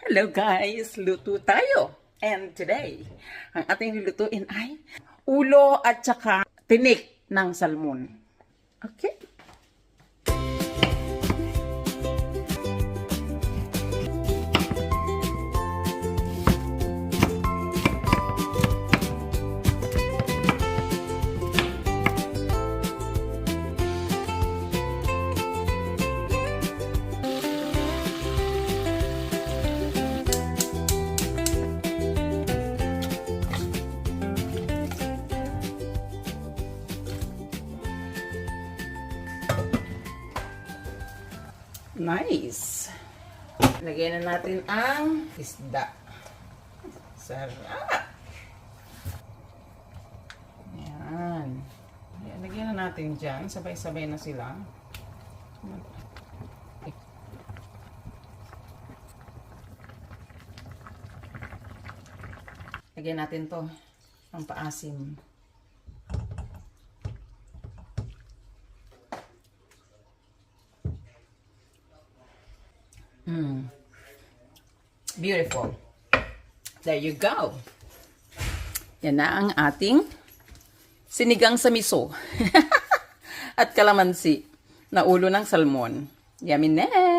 Hello guys! Luto tayo! And today, ang ating lulutuin ay ulo at saka tinik ng salmon. Okay? Nice. Lagyan na natin ang isda. Sarap. Yan. Lagyan na natin dyan. Sabay-sabay na sila. Lagyan natin to. Ang paasim. Beautiful. There you go. Yan na ang ating sinigang sa miso. At kalamansi na ulo ng salmon. Yummy na!